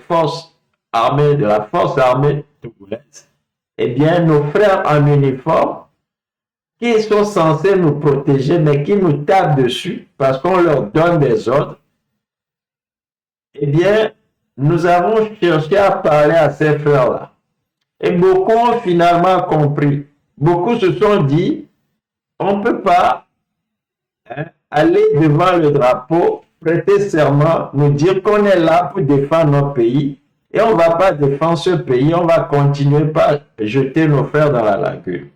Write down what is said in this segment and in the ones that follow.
forces armées, de la force armée togolaise, eh bien, nos frères en uniforme, qui sont censés nous protéger, mais qui nous tapent dessus parce qu'on leur donne des ordres, eh bien, nous avons cherché à parler à ces frères-là. Et beaucoup ont finalement compris. Beaucoup se sont dit, on ne peut pas aller devant le drapeau, prêter serment, nous dire qu'on est là pour défendre notre pays, et on ne va pas défendre ce pays, on va continuer par jeter nos frères dans la lagune.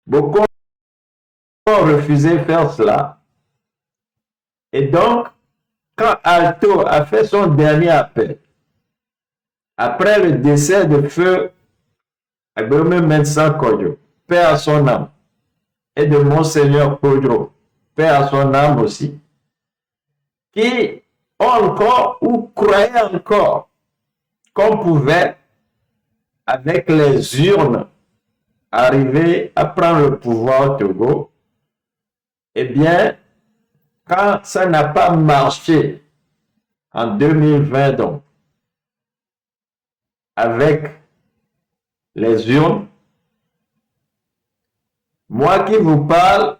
Beaucoup ont refusé de faire cela. Et donc, quand Alto a fait son dernier appel, après le décès de feu Agbéromé Mensah Kodjo, paix à son âme, et de Monseigneur Kodjo, paix à son âme aussi, qui ont encore ou croyaient encore qu'on pouvait, avec les urnes, arriver à prendre le pouvoir au Togo, eh bien, quand ça n'a pas marché en 2020, donc, avec les urnes, moi qui vous parle,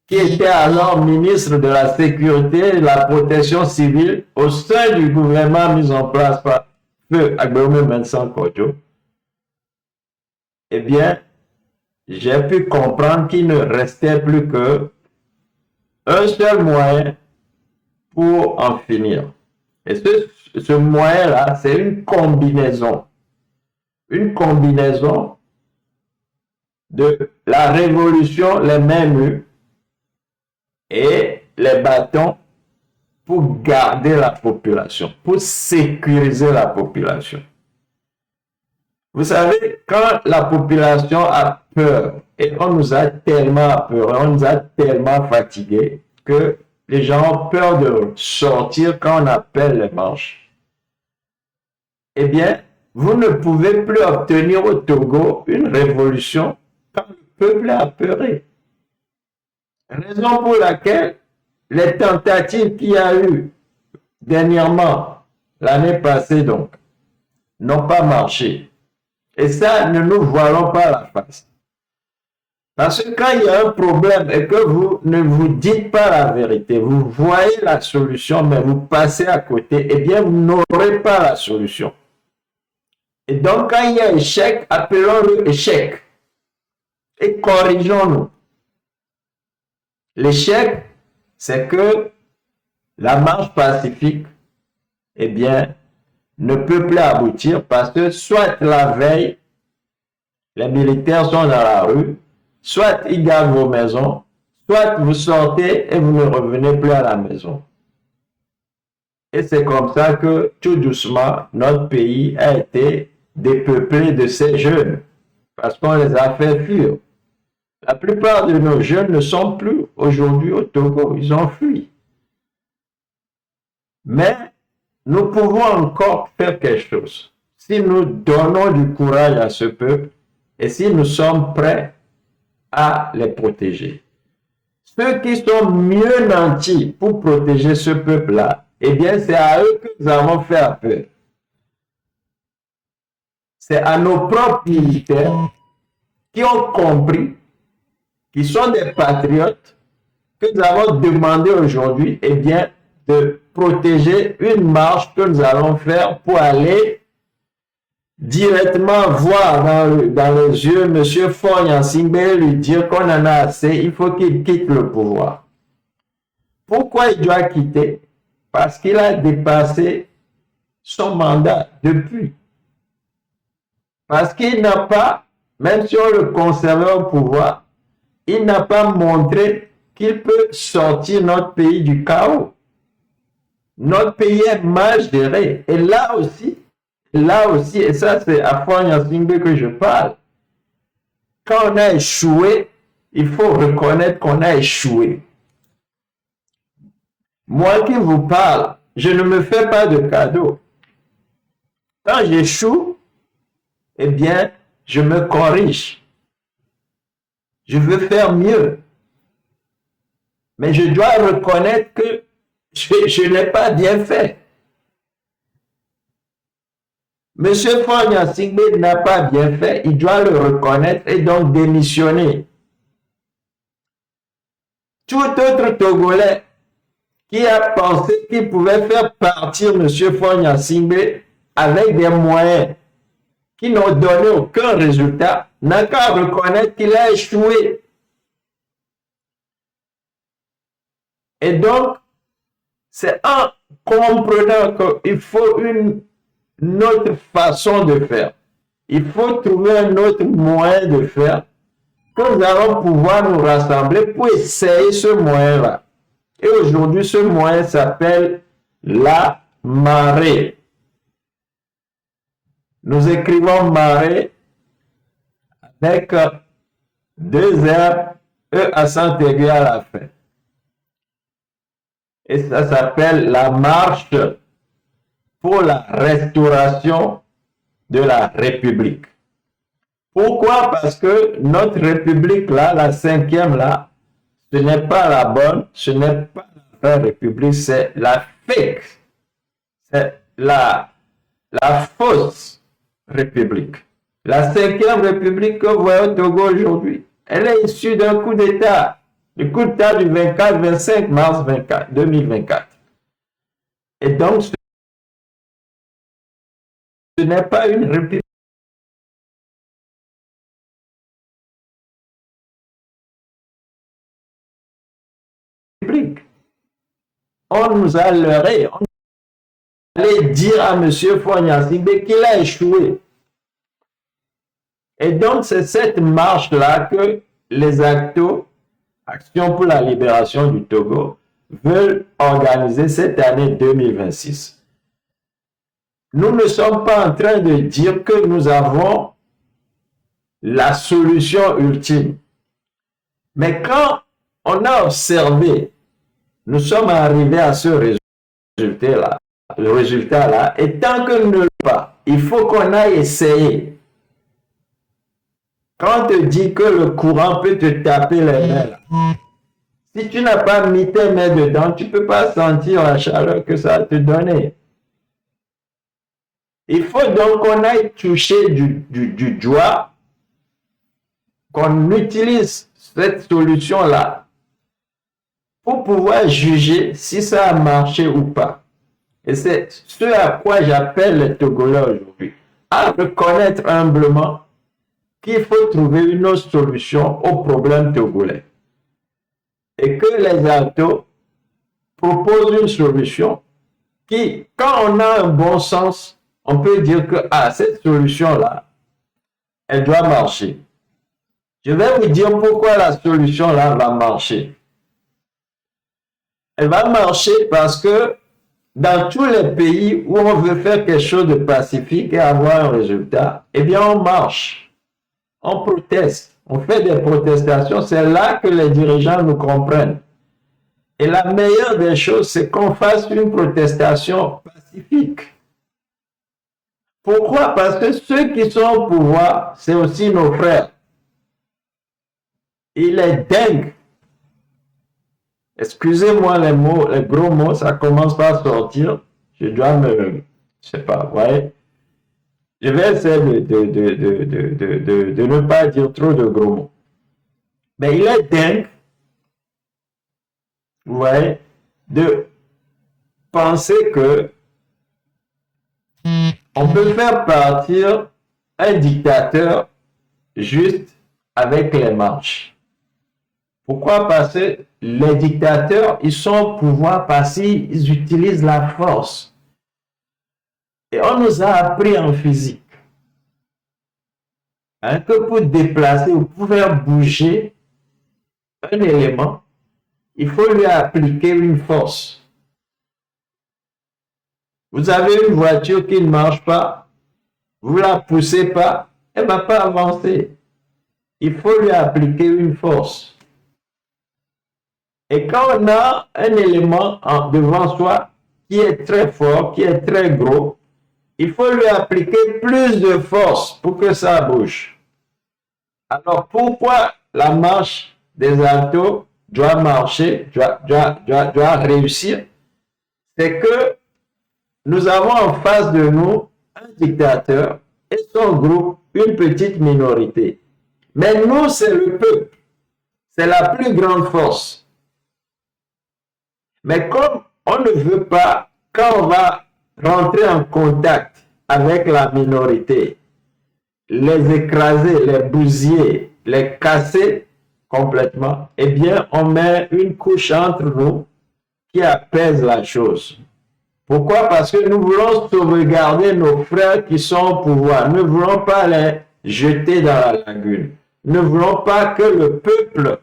qui était alors ministre de la Sécurité et de la Protection civile au sein du gouvernement mis en place par feu Agbéromé Mensah Kodjo, eh bien, j'ai pu comprendre qu'il ne restait plus qu'un seul moyen pour en finir. Et ce moyen-là, c'est une combinaison. Une combinaison de la révolution, les mains nues, et les bâtons pour garder la population, pour sécuriser la population. Vous savez, quand la population a peur, et on nous a tellement apeurés, on nous a tellement fatigués, que les gens ont peur de sortir quand on appelle les marches, eh bien, vous ne pouvez plus obtenir au Togo une révolution quand le peuple est apeuré. Raison pour laquelle les tentatives qu'il y a eu dernièrement, l'année passée donc, n'ont pas marché. Et ça, ne nous voilons pas la face. Parce que quand il y a un problème et que vous ne vous dites pas la vérité, vous voyez la solution, mais vous passez à côté, eh bien, vous n'aurez pas la solution. Et donc, quand il y a échec, appelons-le échec. Et corrigeons-nous. L'échec, c'est que la marche pacifique, eh bien, ne peut plus aboutir parce que soit la veille, les militaires sont dans la rue, soit ils gardent vos maisons, soit vous sortez et vous ne revenez plus à la maison. Et c'est comme ça que, tout doucement, notre pays a été dépeuplé de ces jeunes, parce qu'on les a fait fuir. La plupart de nos jeunes ne sont plus aujourd'hui au Togo, ils ont fui. Mais nous pouvons encore faire quelque chose si nous donnons du courage à ce peuple et si nous sommes prêts à les protéger. Ceux qui sont mieux nantis pour protéger ce peuple-là, eh bien, c'est à eux que nous avons fait appel. C'est à nos propres militaires qui ont compris, qui sont des patriotes, que nous avons demandé aujourd'hui, eh bien, de protéger une marche que nous allons faire pour aller directement voir dans les yeux M. Faure Gnassingbé et lui dire qu'on en a assez, il faut qu'il quitte le pouvoir. Pourquoi il doit quitter? Parce qu'il a dépassé son mandat depuis. Parce qu'il n'a pas, même si on le conservait au pouvoir, il n'a pas montré qu'il peut sortir notre pays du chaos. Notre pays est mal géré. Et là aussi, et ça c'est à Faure Gnassingbé que je parle, quand on a échoué, il faut reconnaître qu'on a échoué. Moi qui vous parle, je ne me fais pas de cadeaux. Quand j'échoue, eh bien, je me corrige. Je veux faire mieux. Mais je dois reconnaître que je n'ai pas bien fait. Monsieur Fogna Singbe n'a pas bien fait, il doit le reconnaître et donc démissionner. Tout autre Togolais qui a pensé qu'il pouvait faire partir monsieur Fogna Singbe avec des moyens qui n'ont donné aucun résultat, n'a qu'à reconnaître qu'il a échoué. Et donc, c'est en comprenant qu'il faut une autre façon de faire. Il faut trouver un autre moyen de faire que nous allons pouvoir nous rassembler pour essayer ce moyen-là. Et aujourd'hui, ce moyen s'appelle la marée. Nous écrivons marée avec 2 R, E accent aigu à la fin. Et ça s'appelle la marche pour la restauration de la République. Pourquoi? Parce que notre République là, la 5e là, ce n'est pas la bonne, ce n'est pas la vraie République, c'est la fake, c'est la fausse République. La 5e République que vous voyez au Togo aujourd'hui, elle est issue d'un coup d'État, le coup d'État du 24-25 mars 2024. Et donc, ce n'est pas une République. On nous a leurré, on allait dire à M. Fogna Singbe qu'il a échoué. Et donc, c'est cette marche-là que les actos, Action pour la libération du Togo, veulent organiser cette année 2026. Nous ne sommes pas en train de dire que nous avons la solution ultime. Mais quand on a observé, nous sommes arrivés à ce résultat-là. Le résultat-là, et tant que nous ne l'avons pas, il faut qu'on aille essayer. Quand on te dit que le courant peut te taper les mains, là, si tu n'as pas mis tes mains dedans, tu ne peux pas sentir la chaleur que ça va te donner. Il faut donc qu'on aille toucher du doigt, qu'on utilise cette solution-là pour pouvoir juger si ça a marché ou pas. Et c'est ce à quoi j'appelle les Togolais aujourd'hui, à reconnaître humblement qu'il faut trouver une autre solution au problème togolais. Et que les acteurs proposent une solution qui, quand on a un bon sens, on peut dire que cette solution-là, elle doit marcher. Je vais vous dire pourquoi la solution-là va marcher. Elle va marcher parce que dans tous les pays où on veut faire quelque chose de pacifique et avoir un résultat, eh bien on marche, on proteste, on fait des protestations, c'est là que les dirigeants nous comprennent. Et la meilleure des choses, c'est qu'on fasse une protestation pacifique. Pourquoi? Parce que ceux qui sont au pouvoir, c'est aussi nos frères. Il est dingue. Excusez-moi les mots, les gros mots, ça commence pas à sortir. Je dois je sais pas, vous voyez. Je vais essayer de ne pas dire trop de gros mots. Mais il est dingue, vous voyez, de penser que on peut faire partir un dictateur juste avec les marches. Pourquoi? Parce que les dictateurs, ils sont au pouvoir parce qu'ils utilisent la force. Et on nous a appris en physique que pour déplacer ou pour faire bouger un élément, il faut lui appliquer une force. Vous avez une voiture qui ne marche pas, vous ne la poussez pas, elle ne va pas avancer. Il faut lui appliquer une force. Et quand on a un élément devant soi qui est très fort, qui est très gros, il faut lui appliquer plus de force pour que ça bouge. Alors pourquoi la marche des altos doit marcher, doit réussir, c'est que nous avons en face de nous un dictateur et son groupe, une petite minorité. Mais nous, c'est le peuple. C'est la plus grande force. Mais comme on ne veut pas, quand on va rentrer en contact avec la minorité, les écraser, les bousiller, les casser complètement, eh bien, on met une couche entre nous qui apaise la chose. Pourquoi? Parce que nous voulons sauvegarder nos frères qui sont au pouvoir. Nous ne voulons pas les jeter dans la lagune. Nous ne voulons pas que le peuple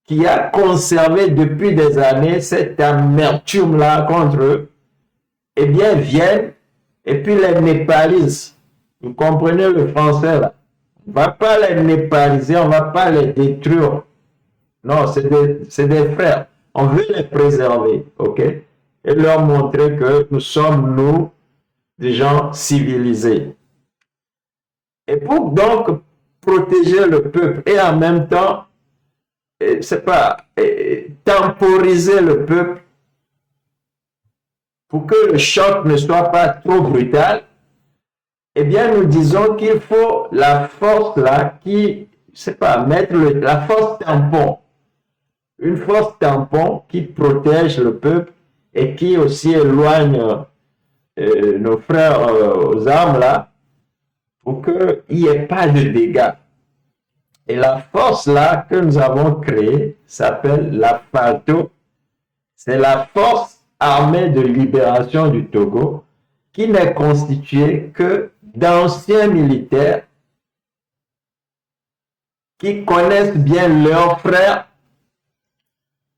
qui a conservé depuis des années cette amertume-là contre eux, eh bien, vienne et puis les népalise. Vous comprenez le français là? On ne va pas les népaliser, on ne va pas les détruire. Non, c'est des frères. On veut les préserver, ok? Et leur montrer que nous sommes, nous, des gens civilisés. Et pour donc protéger le peuple et en même temps, c'est pas, temporiser le peuple pour que le choc ne soit pas trop brutal, eh bien, nous disons qu'il faut la force là qui, c'est pas, mettre la force tampon. Une force tampon qui protège le peuple et qui aussi éloigne nos frères aux armes là pour qu'il n'y ait pas de dégâts. Et la force là que nous avons créée s'appelle la FALTO. C'est la force armée de libération du Togo qui n'est constituée que d'anciens militaires qui connaissent bien leurs frères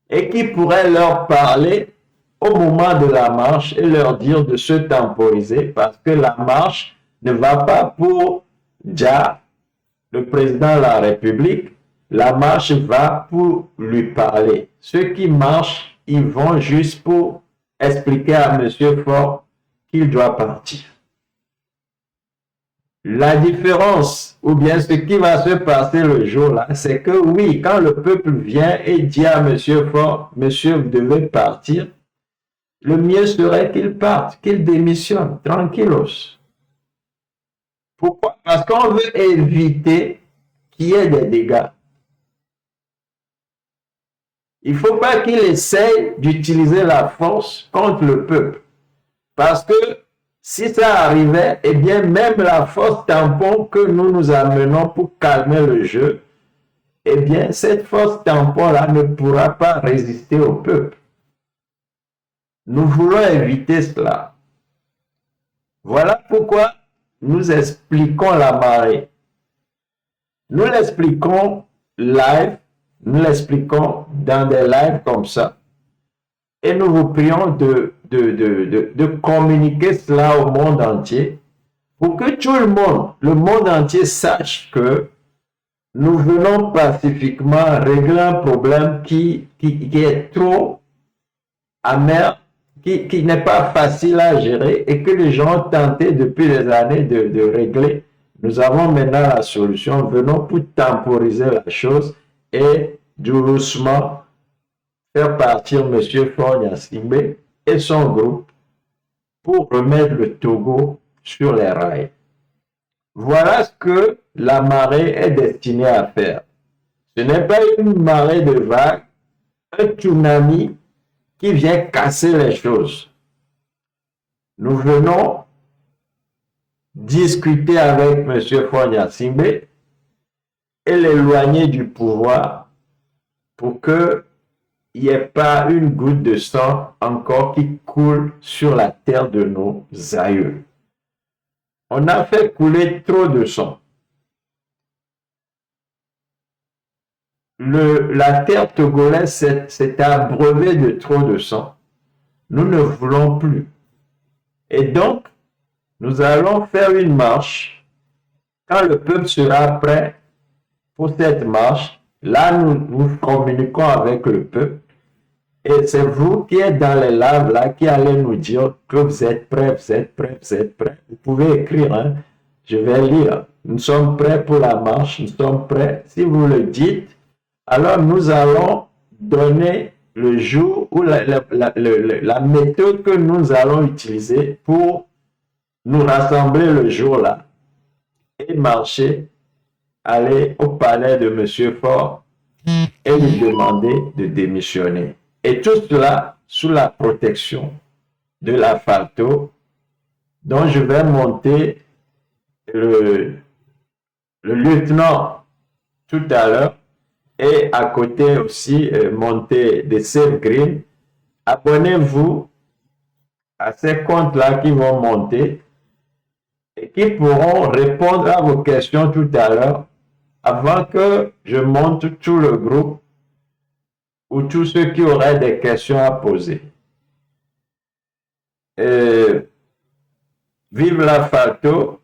et qui pourraient leur parler au moment de la marche et leur dire de se temporiser parce que la marche ne va pas pour Dia, le président de la République, la marche va pour lui parler. Ceux qui marchent, ils vont juste pour expliquer à M. Faure qu'il doit partir. La différence, ou bien ce qui va se passer le jour-là, c'est que oui, quand le peuple vient et dit à M. Faure, monsieur, vous devez partir, le mieux serait qu'il parte, qu'il démissionne, tranquillos. Pourquoi? Parce qu'on veut éviter qu'il y ait des dégâts. Il ne faut pas qu'il essaye d'utiliser la force contre le peuple. Parce que si ça arrivait, eh bien, même la force tampon que nous amenons pour calmer le jeu, eh bien, cette force tampon-là ne pourra pas résister au peuple. Nous voulons éviter cela. Voilà pourquoi nous expliquons la marée. Nous l'expliquons live, nous l'expliquons dans des lives comme ça. Et nous vous prions de communiquer cela au monde entier pour que tout le monde entier sache que nous venons pacifiquement régler un problème qui est trop amer, qui n'est pas facile à gérer et que les gens ont tenté depuis des années de régler. Nous avons maintenant la solution. Venons pour temporiser la chose et doucement faire partir M. Faure Gnassingbé et son groupe pour remettre le Togo sur les rails. Voilà ce que la marée est destinée à faire. Ce n'est pas une marée de vagues, un tsunami qui vient casser les choses. Nous venons discuter avec M. Faure Gnassingbé et l'éloigner du pouvoir pour qu'il n'y ait pas une goutte de sang encore qui coule sur la terre de nos aïeux. On a fait couler trop de sang. La terre togolaise s'est abreuvée de trop de sang. Nous ne voulons plus. Et donc, nous allons faire une marche. Quand le peuple sera prêt pour cette marche, là, nous communiquons avec le peuple. Et c'est vous qui êtes dans les lives là qui allez nous dire que vous êtes prêts, vous êtes prêts, vous êtes prêts. Vous pouvez écrire, hein? Je vais lire. Nous sommes prêts pour la marche, nous sommes prêts. Si vous le dites, alors nous allons donner le jour ou la méthode que nous allons utiliser pour nous rassembler le jour-là et marcher, aller au palais de M. Ford et lui demander de démissionner. Et tout cela sous la protection de la FALTO, dont je vais monter le lieutenant tout à l'heure, et à côté aussi monter des Safe Green. Abonnez-vous à ces comptes-là qui vont monter et qui pourront répondre à vos questions tout à l'heure avant que je monte tout le groupe ou tous ceux qui auraient des questions à poser. Vive la FALTO.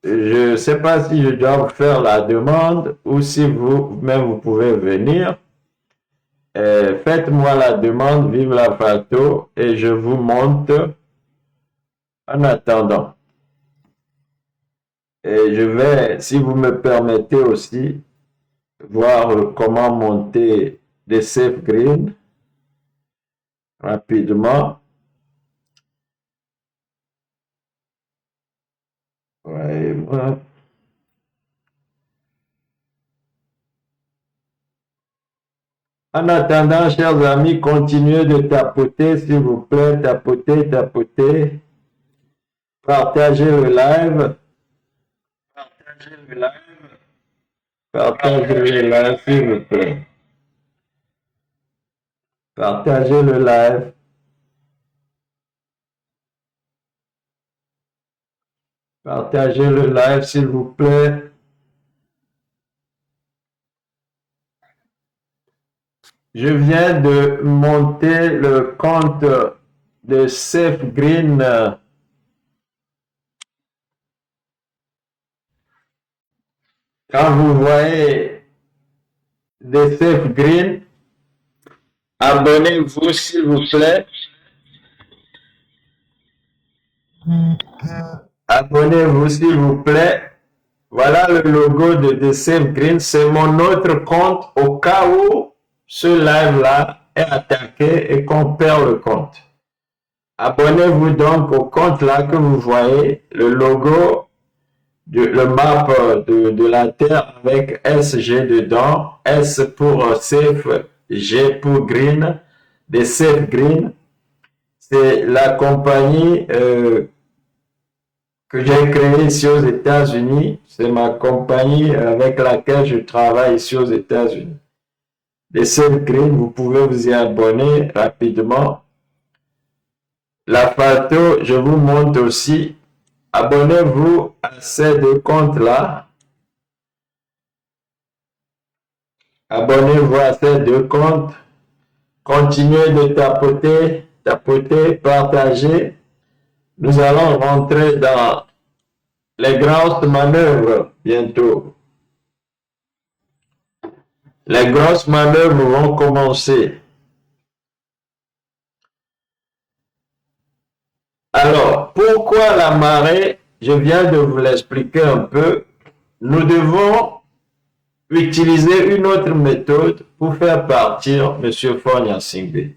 Je ne sais pas si je dois vous faire la demande ou si vous-même vous pouvez venir. Faites-moi la demande, vive la FALTO, et je vous montre en attendant. Et je vais, si vous me permettez aussi, voir comment monter des Safe Green rapidement. Ouais, voilà. En attendant, chers amis, continuez de tapoter, s'il vous plaît, tapoter, tapoter. Partagez le live. Partagez le live. Partagez le live, s'il vous plaît. Partagez le live. Partagez le live, s'il vous plaît. Je viens de monter le compte de Safe Green. Quand vous voyez des Safe Green, abonnez-vous s'il vous plaît. Abonnez-vous s'il vous plaît. Voilà le logo de Safe Green. C'est mon autre compte au cas où ce live-là est attaqué et qu'on perd le compte. Abonnez-vous donc au compte là que vous voyez, le logo, le map de la Terre avec SG dedans, S pour Safe, G pour Green, des Safe Green. C'est la compagnie que j'ai créée ici aux États-Unis. C'est ma compagnie avec laquelle je travaille ici aux États-Unis. Les Safe Green, vous pouvez vous y abonner rapidement. La FALTO, je vous montre aussi. Abonnez-vous à ces deux comptes-là. Abonnez-vous à ces deux comptes. Continuez de tapoter, tapoter, partager. Nous allons rentrer dans les grosses manœuvres bientôt. Les grosses manœuvres vont commencer. Alors, pourquoi la marée? Je viens de vous l'expliquer un peu. Nous devons utiliser une autre méthode pour faire partir M. Faure Gnassingbé.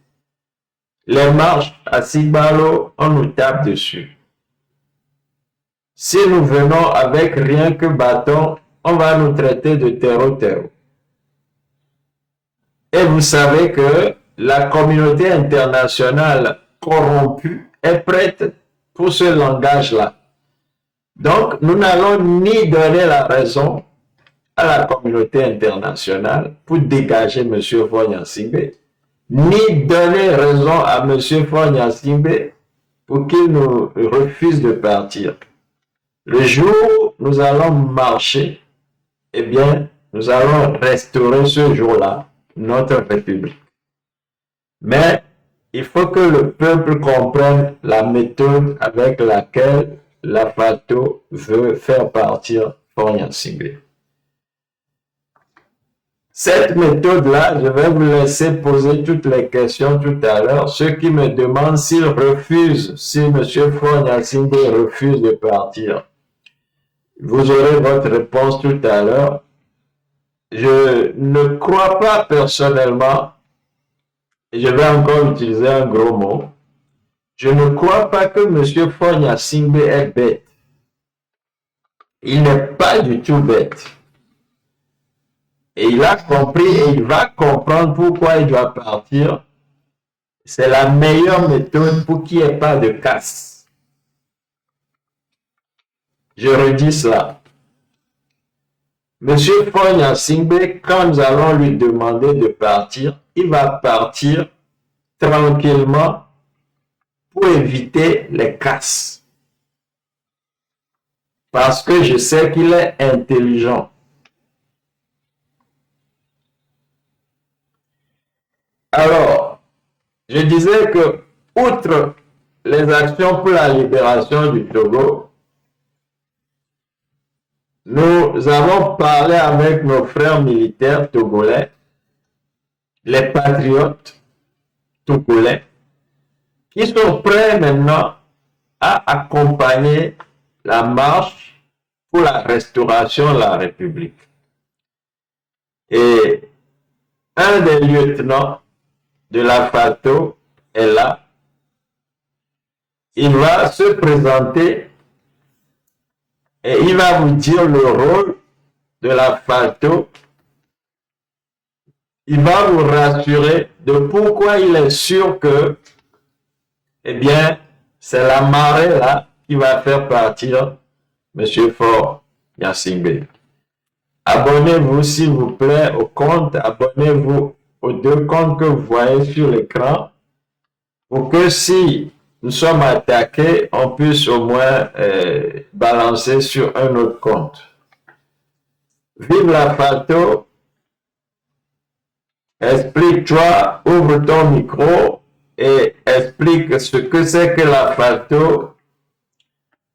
Les marches à Sigbalo, on nous tape dessus. Si nous venons avec rien que bâton, on va nous traiter de terreau-terreau. Et vous savez que la communauté internationale corrompue est prête pour ce langage-là. Donc, nous n'allons ni donner la raison à la communauté internationale pour dégager M. Faure Gnassingbé, ni donner raison à M. Faure Gnassingbé pour qu'il nous refuse de partir. Le jour où nous allons marcher, eh bien, nous allons restaurer ce jour-là notre République. Mais il faut que le peuple comprenne la méthode avec laquelle la FALTO veut faire partir Faure Gnassingbé. Cette méthode-là, je vais vous laisser poser toutes les questions tout à l'heure. Ceux qui me demandent s'ils refusent, si M. Faure Gnassingbé refuse de partir, vous aurez votre réponse tout à l'heure. Je ne crois pas personnellement et je vais encore utiliser un gros mot, je ne crois pas que M. Fogna Singbe est bête. Il n'est pas du tout bête. Et il a compris et il va comprendre pourquoi il doit partir. C'est la meilleure méthode pour qu'il n'y ait pas de casse. Je redis cela. Monsieur Fogna Singbe, quand nous allons lui demander de partir, il va partir tranquillement pour éviter les casses. Parce que je sais qu'il est intelligent. Alors, je disais que, outre les actions pour la libération du Togo, nous avons parlé avec nos frères militaires togolais, les patriotes togolais, qui sont prêts maintenant à accompagner la marche pour la restauration de la République. Et un des lieutenants de la FATO est là. Il va se présenter et il va vous dire le rôle de la FATO. Il va vous rassurer de pourquoi il est sûr que, eh bien, c'est la marée là qui va faire partir M. Fogna Singbe. Abonnez-vous s'il vous plaît au compte, abonnez-vous aux 2 comptes que vous voyez sur l'écran pour que si nous sommes attaqués, on puisse au moins balancer sur un autre compte. Vive la FATO, explique-toi, ouvre ton micro et explique ce que c'est que la FATO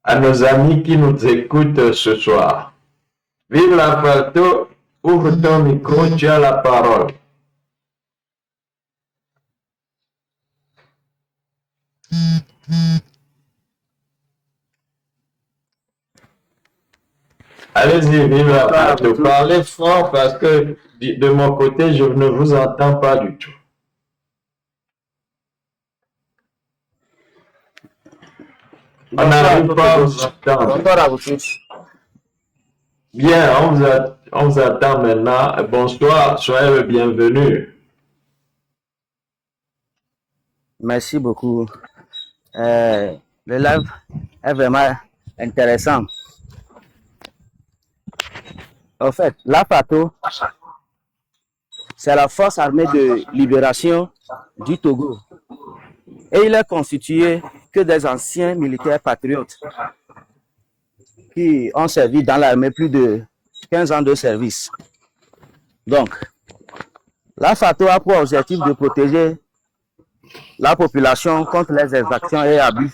à nos amis qui nous écoutent ce soir. Vive la FATO, ouvre ton micro, tu as la parole. Allez-y, vive la FATO. Parlez fort parce que de mon côté, je ne vous entends pas du tout. On n'arrive pas à vous entendre. Bonsoir à vous tous. Bien, on vous attend maintenant. Bonsoir, soyez le bienvenu. Merci beaucoup. Le live est vraiment intéressant. En fait, la FATO, c'est la Force armée de libération du Togo. Et il est constitué que des anciens militaires patriotes qui ont servi dans l'armée plus de 15 ans de service. Donc, la FATO a pour objectif de protéger la population contre les exactions et abus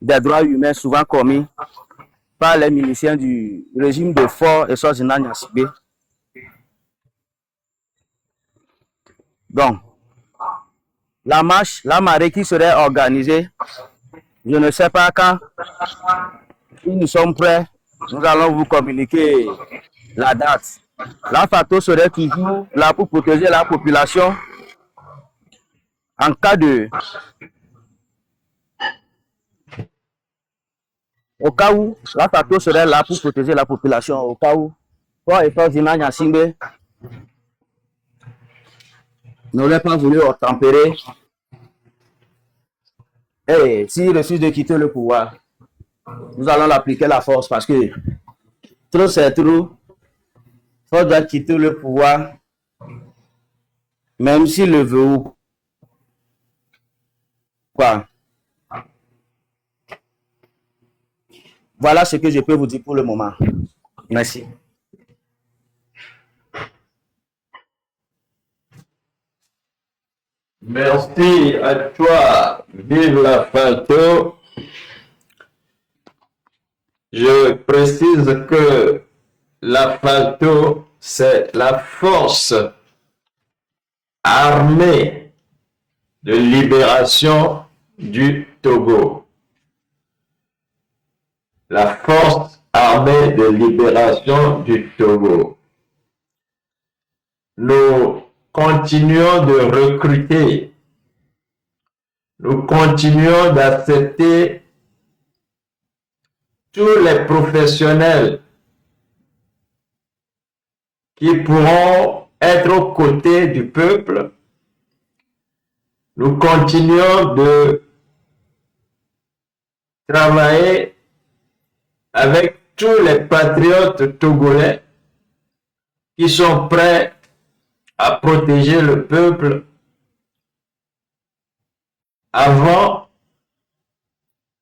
des droits humains souvent commis par les miliciens du régime de Faure Eswazina Gnassingbé. Donc, la marche, la marée qui serait organisée, je ne sais pas quand. Si nous sommes prêts, nous allons vous communiquer la date. La FATO serait toujours là pour protéger la population en cas de... Au cas où, la FATO serait là pour protéger la population, au cas où Faure Eswazina Gnassingbé n'aurait pas voulu obtempérer. Et s'il refuse de quitter le pouvoir, nous allons l'appliquer la force parce que trop c'est trop. Faure doit quitter le pouvoir, même s'il le veut ou pas. Voilà ce que je peux vous dire pour le moment. Merci. Merci à toi. Vive la FATO. Je précise que la FATO, c'est la force armée de libération du Togo. La force armée de libération du Togo. Nous continuons de recruter, nous continuons d'accepter tous les professionnels qui pourront être aux côtés du peuple, nous continuons de travailler avec tous les patriotes togolais qui sont prêts à protéger le peuple avant,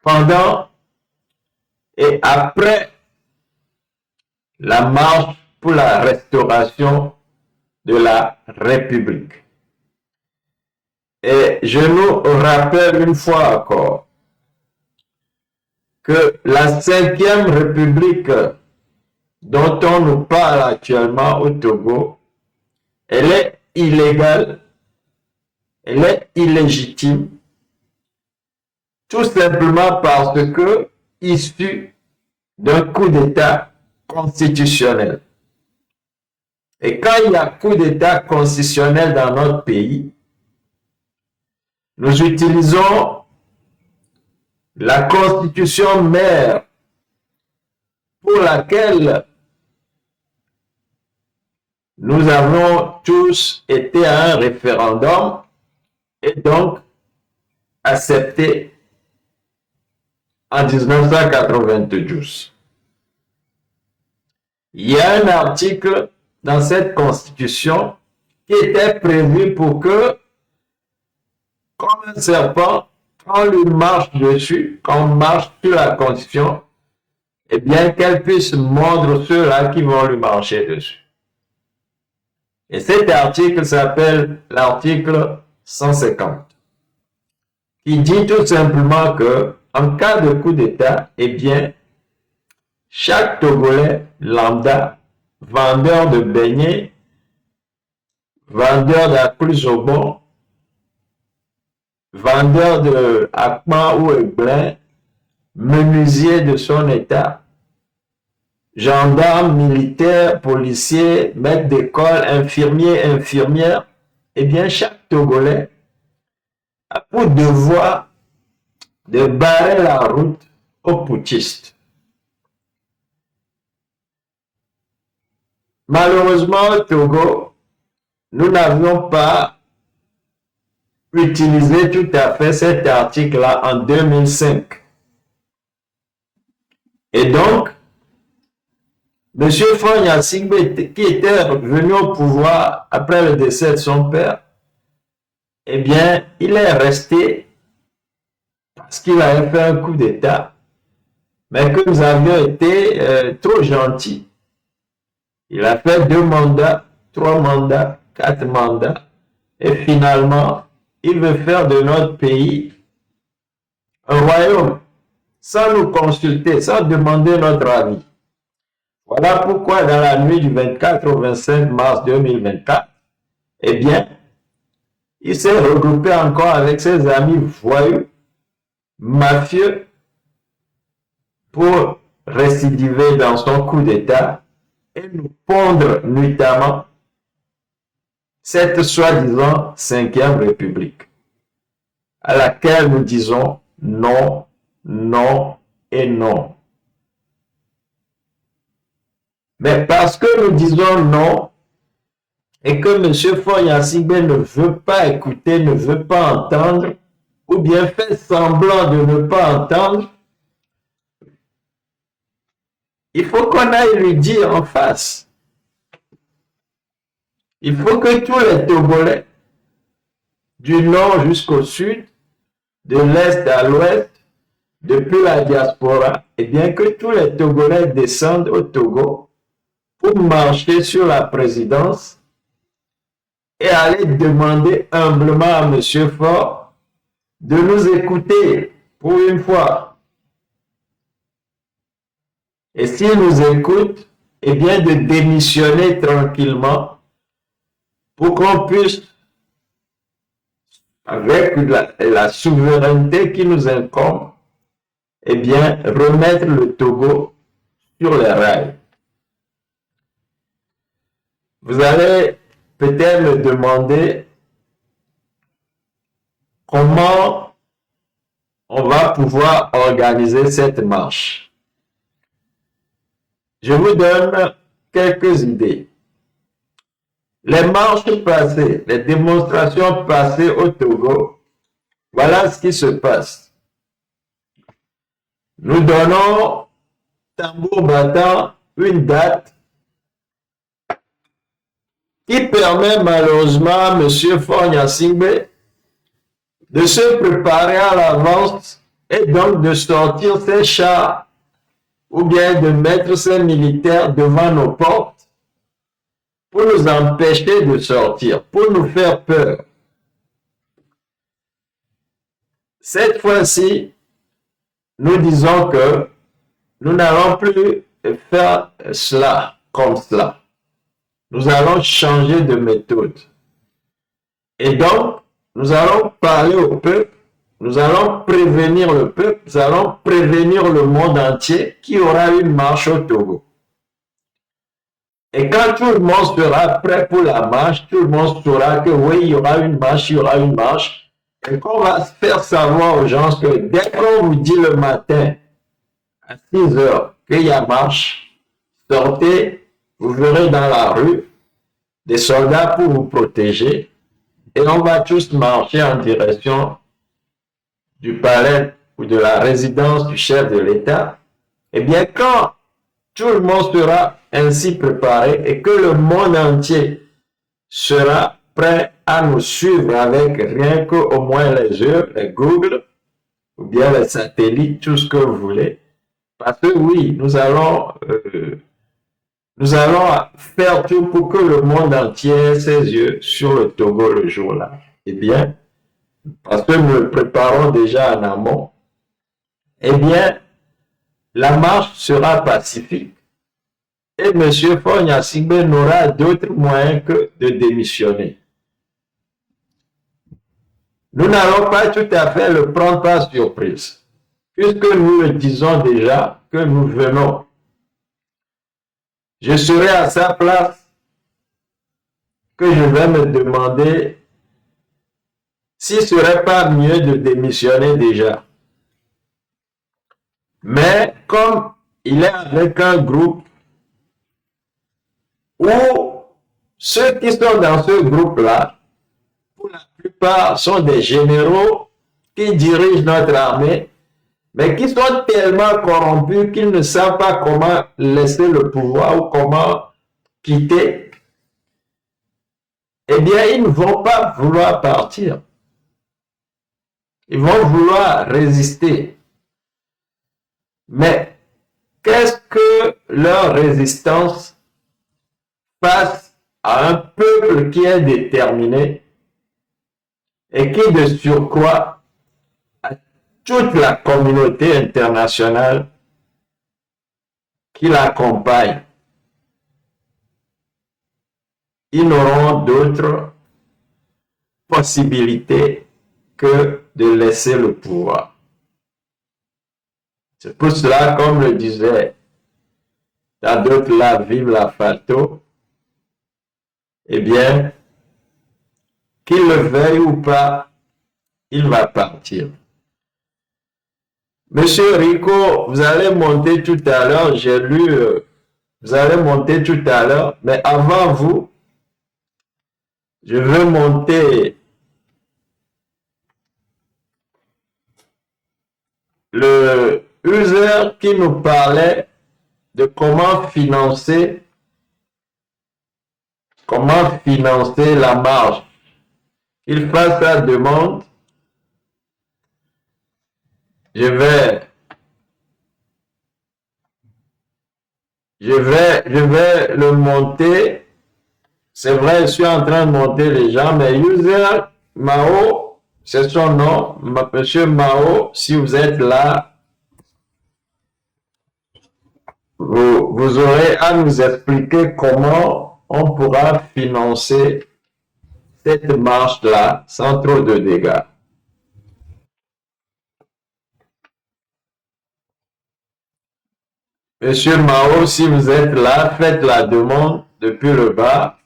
pendant et après la marche pour la restauration de la République. Et je nous rappelle une fois encore que la 5e République dont on nous parle actuellement au Togo, elle est illégale, elle est illégitime, tout simplement parce que issue d'un coup d'État constitutionnel. Et quand il y a coup d'État constitutionnel dans notre pays, nous utilisons la constitution mère pour laquelle nous avons tous été à un référendum et donc accepté en 1992. Il y a un article dans cette constitution qui était prévu pour que, comme un serpent, quand on lui marche dessus, quand on marche sur la constitution, eh bien qu'elle puisse mordre ceux-là qui vont lui marcher dessus. Et cet article s'appelle l'article 150, qui dit tout simplement que, en cas de coup d'État, eh bien, chaque Togolais lambda, vendeur de beignets, vendeur d'Aklusobon, vendeur de Akman ou Eglin, menuisier de son état, gendarme, militaire, policier, maître d'école, infirmier, infirmière, eh bien, chaque Togolais a pour devoir de barrer la route aux putschistes. Malheureusement, au Togo, nous n'avions pas utilisé tout à fait cet article-là en 2005. Et donc, M. Faure Gnassingbé, qui était venu au pouvoir après le décès de son père, eh bien, il est resté parce qu'il avait fait un coup d'État, mais que nous avions été trop gentils. Il a fait 2 mandats, 3 mandats, 4 mandats, et finalement, il veut faire de notre pays un royaume, sans nous consulter, sans demander notre avis. Voilà pourquoi dans la nuit du 24 au 25 mars 2024, eh bien, il s'est regroupé encore avec ses amis voyous, mafieux, pour récidiver dans son coup d'État et nous pondre nuitamment cette soi-disant 5e République, à laquelle nous disons non, non et non. Mais parce que nous disons non, et que M. Faure Gnassingbé ne veut pas écouter, ne veut pas entendre, ou bien fait semblant de ne pas entendre, il faut qu'on aille lui dire en face. Il faut que tous les Togolais, du nord jusqu'au sud, de l'est à l'ouest, depuis la diaspora, et bien que tous les Togolais descendent au Togo pour marcher sur la présidence et aller demander humblement à M. Faure de nous écouter pour une fois. Et s'il nous écoute, eh bien de démissionner tranquillement pour qu'on puisse, avec la souveraineté qui nous incombe, eh bien remettre le Togo sur les rails. Vous allez peut-être me demander comment on va pouvoir organiser cette marche. Je vous donne quelques idées. Les marches passées, les démonstrations passées au Togo, voilà ce qui se passe. Nous donnons tambour battant une date qui permet malheureusement à M. Faure-Gnassingbé de se préparer à l'avance et donc de sortir ses chars ou bien de mettre ses militaires devant nos portes pour nous empêcher de sortir, pour nous faire peur. Cette fois-ci, nous disons que nous n'allons plus faire cela comme cela. Nous allons changer de méthode. Et donc, nous allons parler au peuple, nous allons prévenir le peuple, nous allons prévenir le monde entier qu'il y aura une marche au Togo. Et quand tout le monde sera prêt pour la marche, tout le monde saura que oui, il y aura une marche, il y aura une marche. Et qu'on va faire savoir aux gens que dès qu'on vous dit le matin, à 6 heures, qu'il y a marche, sortez, vous verrez dans la rue des soldats pour vous protéger. Et on va tous marcher en direction du palais ou de la résidence du chef de l'État. Eh bien, quand tout le monde sera ainsi préparé et que le monde entier sera prêt à nous suivre avec rien qu'au moins les yeux, les Google, ou bien les satellites, tout ce que vous voulez. Parce que oui, nous allons faire tout pour que le monde entier ait ses yeux sur le Togo le jour-là. Eh bien, parce que nous le préparons déjà en amont, eh bien, la marche sera pacifique et M. Faure-Gnassingbé n'aura d'autre moyen que de démissionner. Nous n'allons pas tout à fait le prendre par surprise, puisque nous le disons déjà que nous venons. Je serai à sa place que je vais me demander s'il ne serait pas mieux de démissionner déjà. Mais comme il est avec un groupe où ceux qui sont dans ce groupe-là, pour la plupart, sont des généraux qui dirigent notre armée, mais qui sont tellement corrompus qu'ils ne savent pas comment laisser le pouvoir ou comment quitter, eh bien, ils ne vont pas vouloir partir. Ils vont vouloir résister. Mais qu'est-ce que leur résistance face à un peuple qui est déterminé et qui, de surcroît, a toute la communauté internationale qui l'accompagne? Ils n'auront d'autre possibilité que de laisser le pouvoir. C'est pour cela, comme le disait dans d'autres là, vive la Falto, eh bien, qu'il le veuille ou pas, il va partir. Monsieur Rico, vous allez monter tout à l'heure, j'ai lu, vous allez monter tout à l'heure, mais avant vous, je veux monter le user qui nous parlait de comment financer la marge. Il fasse sa demande. Je vais le monter. C'est vrai, je suis en train de monter les gens, mais user Mao, c'est son nom. Monsieur Mao, si vous êtes là, vous aurez à nous expliquer comment on pourra financer cette marche-là sans trop de dégâts. Monsieur Mao, si vous êtes là, faites la demande depuis le bas.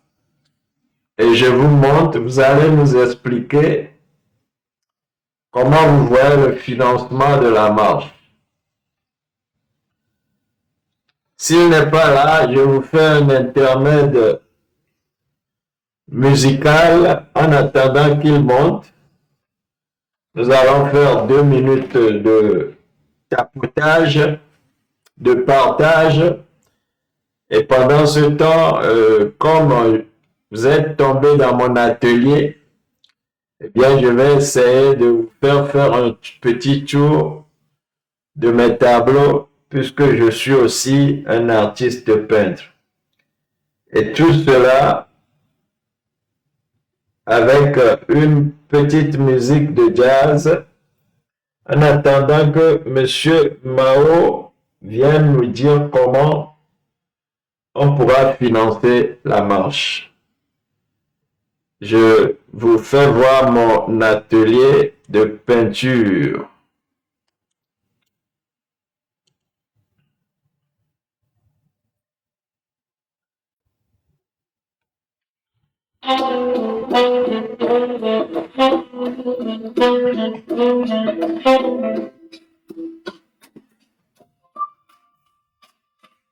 et je vous montre, vous allez nous expliquer comment vous voyez le financement de la marche. S'il n'est pas là, je vous fais un intermède musical en attendant qu'il monte. Nous allons faire 2 minutes de tapotage, de partage. Et pendant ce temps, comme vous êtes tombé dans mon atelier, eh bien, je vais essayer de vous faire un petit tour de mes tableaux, puisque je suis aussi un artiste peintre. Et tout cela avec une petite musique de jazz, en attendant que Monsieur Mao vienne nous dire comment on pourra financer la marche. Je vous fais voir mon atelier de peinture.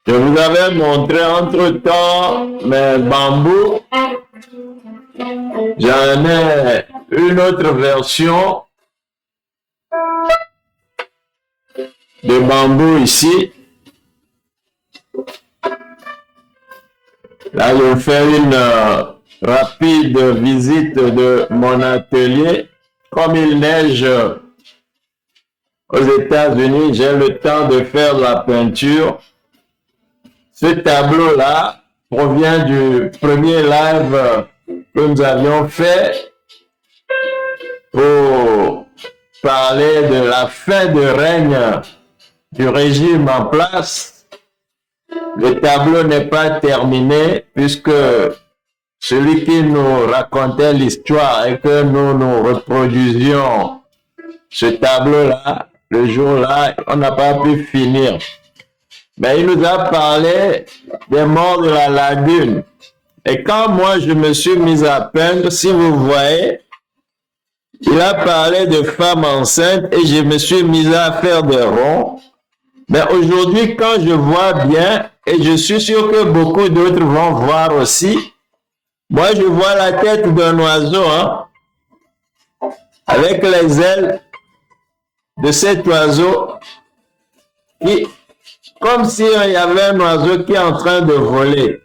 Je vous avais montré entre-temps mes bambous. J'en ai une autre version de bambou ici. Là, je fais une rapide visite de mon atelier. Comme il neige aux États-Unis, j'ai le temps de faire de la peinture. Ce tableau-là provient du premier live que nous avions fait pour parler de la fin de règne du régime en place. Le tableau n'est pas terminé puisque celui qui nous racontait l'histoire et que nous reproduisions ce tableau-là, le jour-là, on n'a pas pu finir. Mais il nous a parlé des morts de la lagune. Et quand moi je me suis mis à peindre, si vous voyez, il a parlé de femmes enceintes et je me suis mis à faire des ronds. Mais aujourd'hui, quand je vois bien, et je suis sûr que beaucoup d'autres vont voir aussi, moi je vois la tête d'un oiseau, hein, avec les ailes de cet oiseau qui, comme s'il y avait un oiseau qui est en train de voler.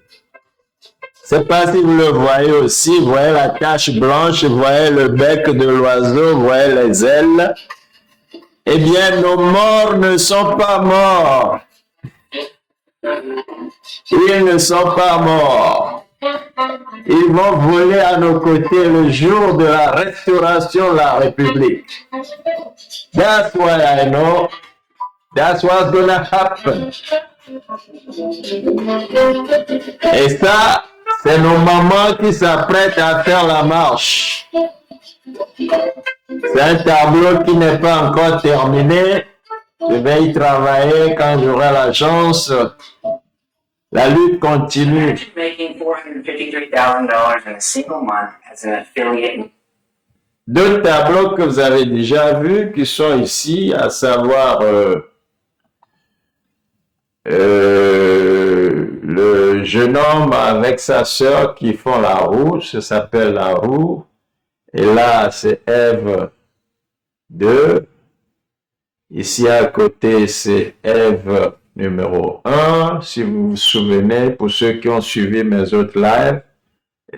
Je ne sais pas si vous le voyez aussi, vous voyez la tache blanche, vous voyez le bec de l'oiseau, vous voyez les ailes. Eh bien, nos morts ne sont pas morts. Ils ne sont pas morts. Ils vont voler à nos côtés le jour de la restauration de la République. That's why I know. That's what's gonna happen. Et ça, c'est nos mamans qui s'apprêtent à faire la marche. C'est un tableau qui n'est pas encore terminé. Je vais y travailler quand j'aurai la chance. La lutte continue. Deux tableaux que vous avez déjà vus qui sont ici, à savoir le jeune homme avec sa sœur qui font la roue, ça s'appelle la roue. Et là, c'est Ève 2. Ici à côté, c'est Ève numéro 1, si vous vous souvenez, pour ceux qui ont suivi mes autres lives.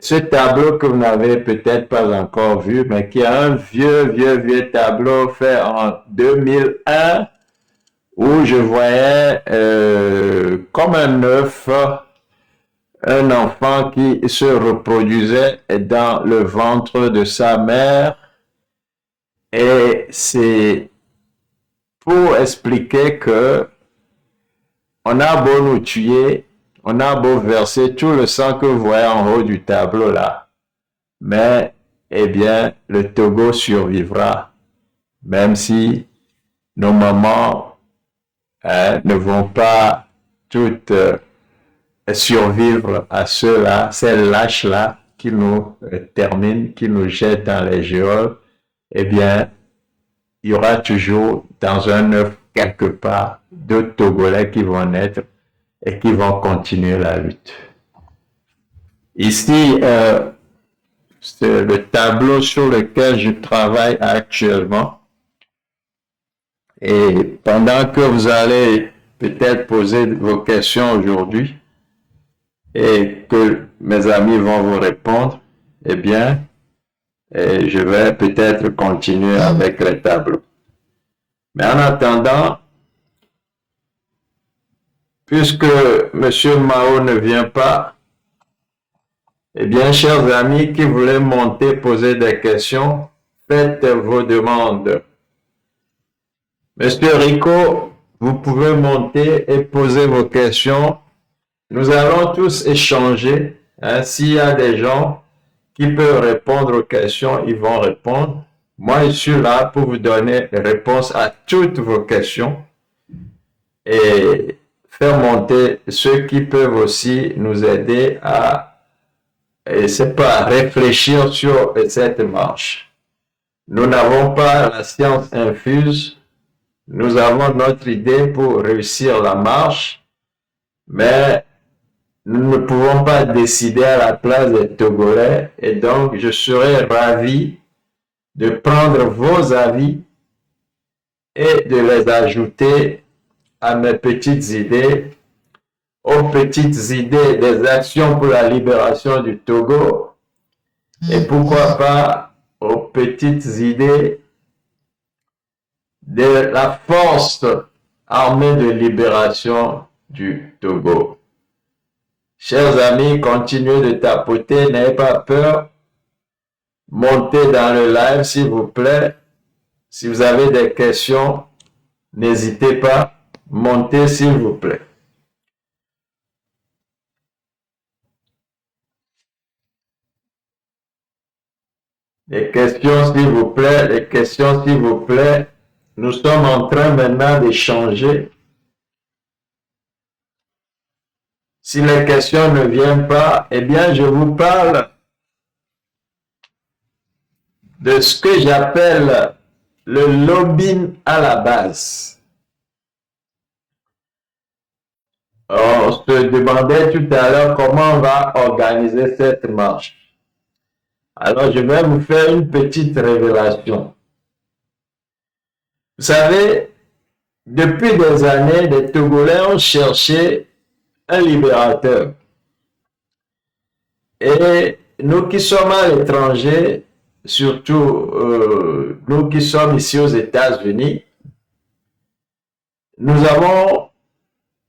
Ce tableau que vous n'avez peut-être pas encore vu, mais qui est un vieux tableau fait en 2001, où je voyais comme un œuf, un enfant qui se reproduisait dans le ventre de sa mère. Et c'est pour expliquer que on a beau nous tuer, on a beau verser tout le sang que vous voyez en haut du tableau là, mais eh bien le Togo survivra, même si nos mamans ne vont pas toutes survivre à ceux-là, ces lâches-là qui nous termine, qui nous jette dans les geôles, eh bien, il y aura toujours dans un œuf quelque part d'autres Togolais qui vont naître et qui vont continuer la lutte. Ici, c'est le tableau sur lequel je travaille actuellement. Et pendant que vous allez peut-être poser vos questions aujourd'hui et que mes amis vont vous répondre, eh bien, je vais peut-être continuer avec les tableaux. Mais en attendant, puisque M. Mao ne vient pas, eh bien, chers amis qui voulaient monter, poser des questions, faites vos demandes. Monsieur Rico, vous pouvez monter et poser vos questions. Nous allons tous échanger. Hein. S'il y a des gens qui peuvent répondre aux questions, ils vont répondre. Moi, je suis là pour vous donner les réponses à toutes vos questions et faire monter ceux qui peuvent aussi nous aider à, c'est pas, réfléchir sur cette marche. Nous n'avons pas la science infuse. Nous avons notre idée pour réussir la marche, mais nous ne pouvons pas décider à la place des Togolais et donc je serais ravi de prendre vos avis et de les ajouter à mes petites idées, aux petites idées des actions pour la libération du Togo et pourquoi pas aux petites idées de la force armée de libération du Togo. Chers amis, continuez de tapoter, n'ayez pas peur. Montez dans le live, s'il vous plaît. Si vous avez des questions, n'hésitez pas. Montez, s'il vous plaît. Les questions, s'il vous plaît. Les questions, s'il vous plaît. Nous sommes en train maintenant d'échanger. Si les questions ne viennent pas, eh bien, je vous parle de ce que j'appelle le lobbying à la base. On se demandait tout à l'heure comment on va organiser cette marche. Alors, je vais vous faire une petite révélation. Vous savez, depuis des années, les Togolais ont cherché un libérateur. Et nous qui sommes à l'étranger, surtout nous qui sommes ici aux États-Unis, nous avons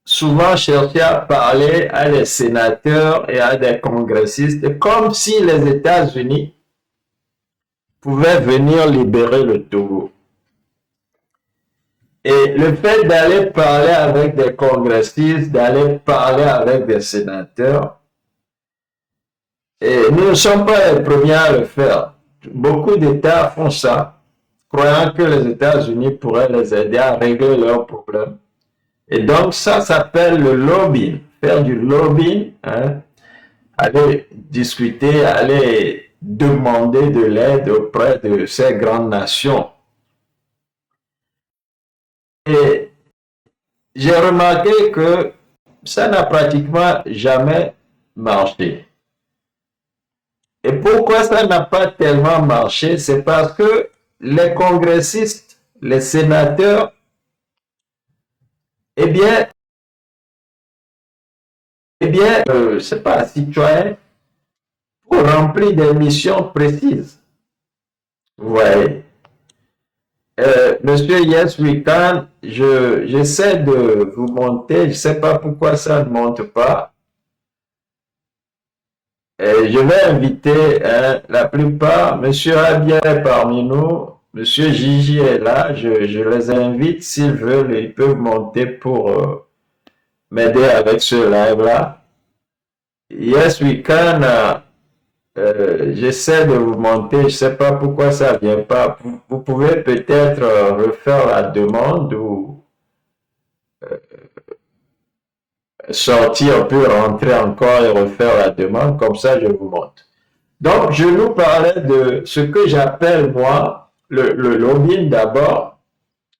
souvent cherché à parler à des sénateurs et à des congressistes comme si les États-Unis pouvaient venir libérer le Togo. Et le fait d'aller parler avec des congressistes, d'aller parler avec des sénateurs, et nous ne sommes pas les premiers à le faire. Beaucoup d'États font ça, croyant que les États-Unis pourraient les aider à régler leurs problèmes. Et donc ça s'appelle le lobbying, faire du lobbying, hein, aller discuter, aller demander de l'aide auprès de ces grandes nations. Et j'ai remarqué que ça n'a pratiquement jamais marché. Et pourquoi ça n'a pas tellement marché? C'est parce que les congressistes, les sénateurs, eh bien, c'est pas citoyen pour remplir des missions précises. Vous voyez. Monsieur Yes We Can, j'essaie de vous monter, je ne sais pas pourquoi ça ne monte pas. Et je vais inviter la plupart, Monsieur Abia est parmi nous, Monsieur Gigi est là, je les invite s'ils veulent, ils peuvent monter pour m'aider avec ce live-là. Yes We Can, j'essaie de vous monter, je ne sais pas pourquoi ça ne vient pas. Vous pouvez peut-être refaire la demande ou sortir, puis rentrer encore et refaire la demande, comme ça je vous montre. Donc, je nous parlais de ce que j'appelle, moi, le lobbying d'abord,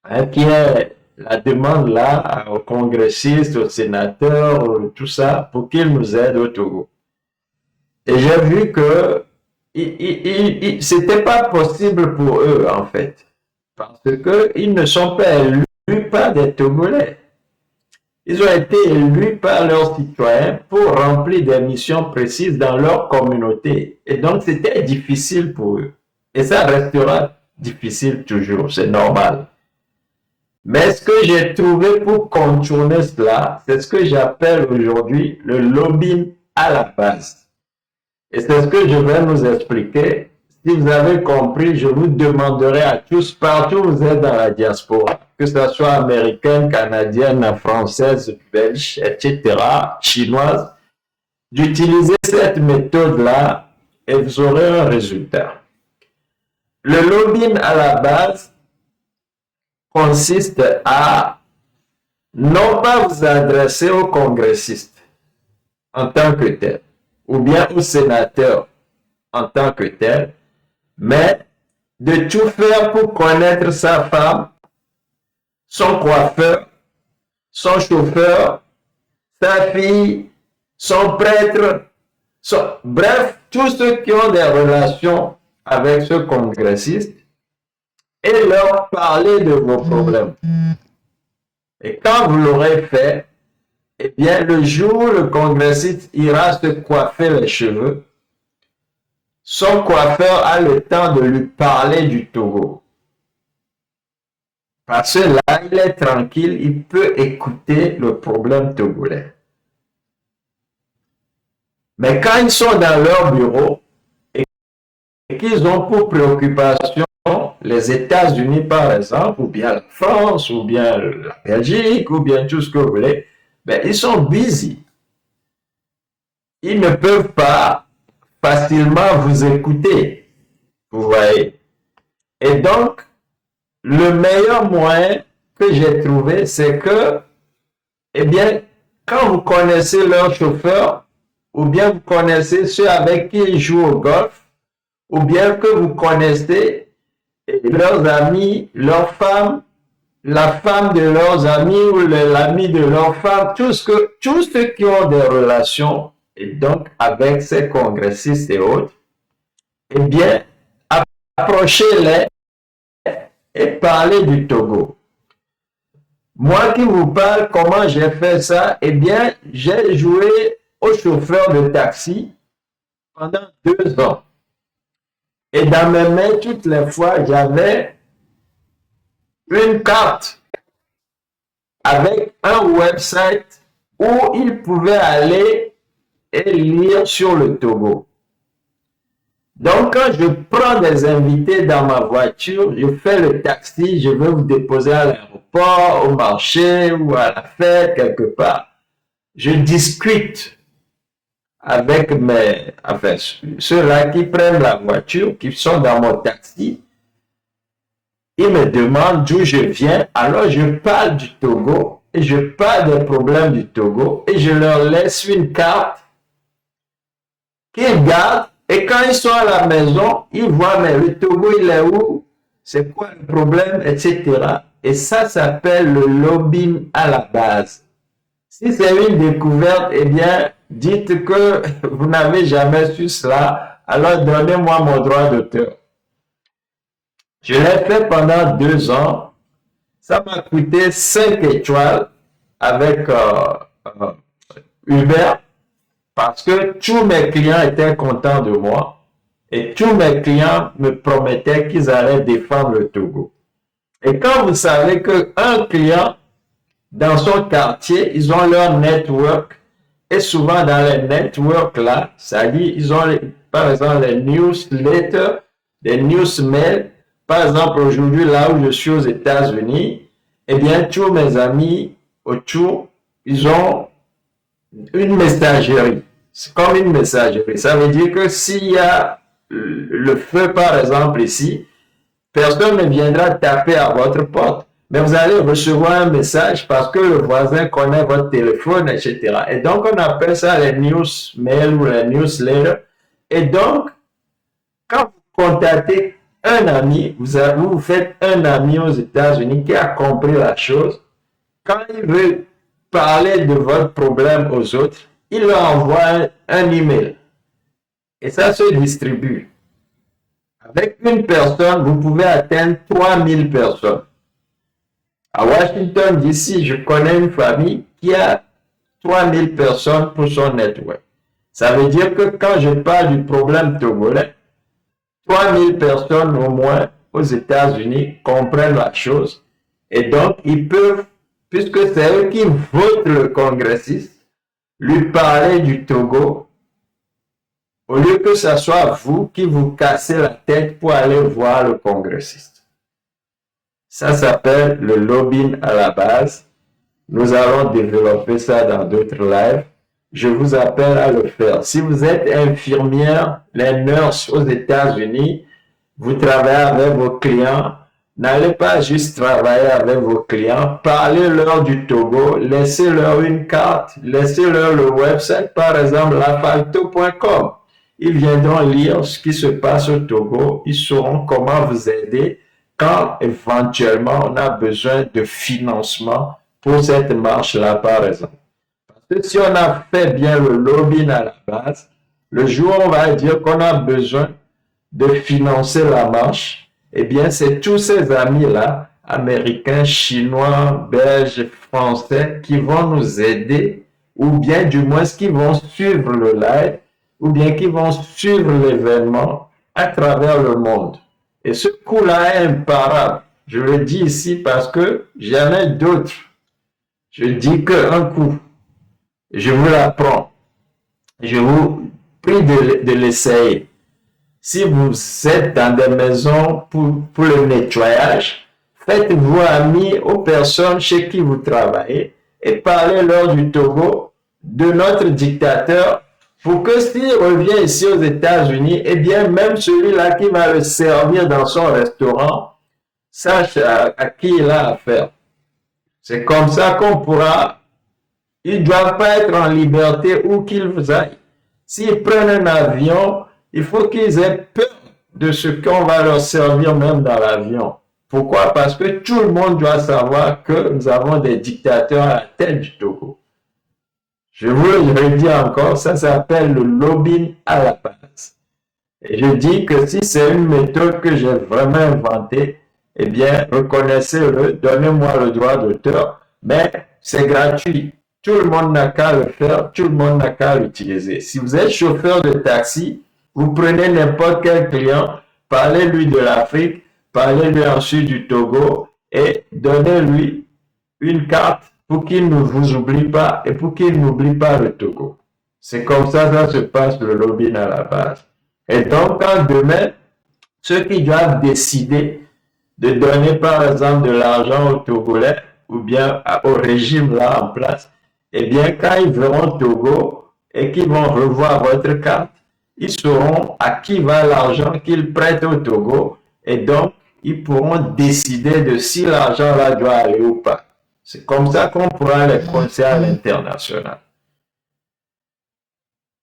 hein, qui est la demande là aux congressistes, aux sénateurs, tout ça, pour qu'ils nous aident au Togo. Et j'ai vu que c'était pas possible pour eux, en fait, parce que ils ne sont pas élus par des Togolais. Ils ont été élus par leurs citoyens pour remplir des missions précises dans leur communauté. Et donc, c'était difficile pour eux. Et ça restera difficile toujours, c'est normal. Mais ce que j'ai trouvé pour contourner cela, c'est ce que j'appelle aujourd'hui le lobbying à la base. Et c'est ce que je vais nous expliquer. Si vous avez compris, je vous demanderai à tous, partout où vous êtes dans la diaspora, que ce soit américaine, canadienne, française, belge, etc., chinoise, d'utiliser cette méthode-là et vous aurez un résultat. Le lobbying à la base consiste à non pas vous adresser aux congressistes en tant que tel, ou bien aux sénateurs en tant que tel, mais de tout faire pour connaître sa femme, son coiffeur, son chauffeur, sa fille, son prêtre, bref, tous ceux qui ont des relations avec ce congressiste et leur parler de vos problèmes. Et quand vous l'aurez fait, eh bien, le jour où le congressiste ira se coiffer les cheveux, son coiffeur a le temps de lui parler du Togo. Parce que là, il est tranquille, il peut écouter le problème togolais. Mais quand ils sont dans leur bureau et qu'ils ont pour préoccupation les États-Unis, par exemple, ou bien la France, ou bien la Belgique, ou bien tout ce que vous voulez, ben, ils sont busy. Ils ne peuvent pas facilement vous écouter. Vous voyez. Et donc, le meilleur moyen que j'ai trouvé, c'est que, eh bien, quand vous connaissez leur chauffeur, ou bien vous connaissez ceux avec qui ils jouent au golf, ou bien que vous connaissez leurs amis, leurs femmes, la femme de leurs amis ou l'ami de leur femme, tous ceux qui ont des relations, et donc avec ces congressistes et autres, eh bien, approchez-les et parlez du Togo. Moi qui vous parle, comment j'ai fait ça? Eh bien, j'ai joué au chauffeur de taxi pendant 2 ans. Et dans mes mains, toutes les fois, j'avais une carte avec un website où ils pouvaient aller et lire sur le Togo. Donc, quand je prends des invités dans ma voiture, je fais le taxi, je vais vous déposer à l'aéroport, au marché ou à la fête, quelque part. Je discute avec ceux-là qui prennent la voiture, qui sont dans mon taxi. Ils me demandent d'où je viens, alors je parle du Togo et je parle des problèmes du Togo et je leur laisse une carte qu'ils gardent. Et quand ils sont à la maison, ils voient, mais le Togo, il est où? C'est quoi le problème, etc. Et ça s'appelle le lobbying à la base. Si c'est une découverte, eh bien, dites que vous n'avez jamais su cela, alors donnez-moi mon droit d'auteur. Je l'ai fait pendant 2 ans. Ça m'a coûté 5 étoiles avec Uber. Parce que tous mes clients étaient contents de moi et tous mes clients me promettaient qu'ils allaient défendre le Togo. Et quand vous savez qu'un client, dans son quartier, ils ont leur network et souvent dans les networks là, ça dit, ils ont par exemple les newsletters, les newsmails. Par exemple, aujourd'hui, là où je suis aux États-Unis, eh bien, tous mes amis autour, ils ont une messagerie. C'est comme une messagerie. Ça veut dire que s'il y a le feu, par exemple, ici, personne ne viendra taper à votre porte. Mais vous allez recevoir un message parce que le voisin connaît votre téléphone, etc. Et donc, on appelle ça les news mails ou les newsletters. Et donc, quand vous contactez un ami, vous faites un ami aux États-Unis qui a compris la chose, quand il veut parler de votre problème aux autres, il leur envoie un email. Et ça se distribue. Avec une personne, vous pouvez atteindre 3000 personnes. À Washington, D.C., je connais une famille qui a 3000 personnes pour son network. Ça veut dire que quand je parle du problème togolais, 3000 personnes au moins aux États-Unis comprennent la chose. Et donc, ils peuvent, puisque c'est eux qui votent le congressiste, lui parler du Togo, au lieu que ce soit vous qui vous cassez la tête pour aller voir le congressiste. Ça s'appelle le lobbying à la base. Nous allons développer ça dans d'autres lives. Je vous appelle à le faire. Si vous êtes infirmière, les nurses aux États-Unis, vous travaillez avec vos clients, n'allez pas juste travailler avec vos clients, parlez-leur du Togo, laissez-leur une carte, laissez-leur le website, par exemple, lafalto.com. Ils viendront lire ce qui se passe au Togo, ils sauront comment vous aider quand éventuellement on a besoin de financement pour cette marche-là, par exemple. Parce que si on a fait bien le lobbying à la base, le jour où on va dire qu'on a besoin de financer la marche, eh bien, c'est tous ces amis-là, américains, chinois, belges, français, qui vont nous aider, ou bien du moins qui vont suivre le live, ou bien qui vont suivre l'événement à travers le monde. Et ce coup-là est imparable. Je le dis ici parce que j'en ai d'autres. Je dis qu'un coup, je vous l'apprends. Je vous prie de l'essayer. Si vous êtes dans des maisons pour le nettoyage, faites-vous amis aux personnes chez qui vous travaillez et parlez-leur du Togo, de notre dictateur, pour que s'il revient ici aux États-Unis, eh bien, même celui-là qui va le servir dans son restaurant, sache à qui il a affaire. C'est comme ça qu'on pourra. Ils ne doivent pas être en liberté où qu'ils aillent. S'ils prennent un avion, il faut qu'ils aient peur de ce qu'on va leur servir même dans l'avion. Pourquoi? Parce que tout le monde doit savoir que nous avons des dictateurs à la tête du Togo. Je vous le redis encore, ça s'appelle le lobbying à la base. Et je dis que si c'est une méthode que j'ai vraiment inventée, eh bien, reconnaissez-le, donnez-moi le droit d'auteur, mais c'est gratuit. Tout le monde n'a qu'à le faire, tout le monde n'a qu'à l'utiliser. Si vous êtes chauffeur de taxi, vous prenez n'importe quel client, parlez-lui de l'Afrique, parlez-lui ensuite du Togo et donnez-lui une carte pour qu'il ne vous oublie pas et pour qu'il n'oublie pas le Togo. C'est comme ça que ça se passe le lobbying à la base. Et donc, quand demain, ceux qui doivent décider de donner par exemple de l'argent aux Togolais ou bien au régime là en place, eh bien, quand ils verront Togo et qu'ils vont revoir votre carte, ils sauront à qui va l'argent qu'ils prêtent au Togo et donc, ils pourront décider de si l'argent là doit aller ou pas. C'est comme ça qu'on pourra les conseiller à l'international.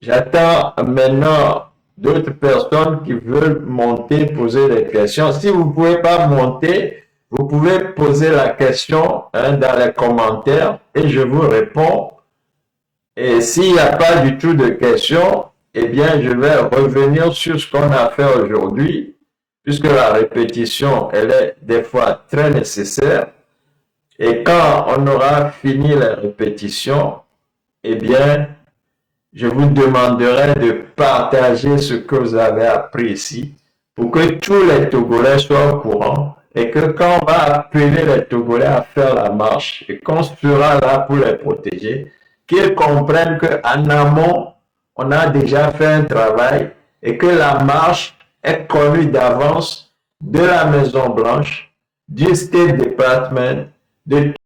J'attends maintenant d'autres personnes qui veulent monter, poser des questions. Si vous ne pouvez pas monter, vous pouvez poser la question dans les commentaires et je vous réponds. Et s'il n'y a pas du tout de questions, eh bien, je vais revenir sur ce qu'on a fait aujourd'hui, puisque la répétition, elle est des fois très nécessaire. Et quand on aura fini les répétitions, eh bien, je vous demanderai de partager ce que vous avez appris ici pour que tous les Togolais soient au courant et que quand on va appeler les Togolais à faire la marche et qu'on sera là pour les protéger, qu'ils comprennent qu'en amont, on a déjà fait un travail et que la marche est connue d'avance de la Maison Blanche, du State Department, de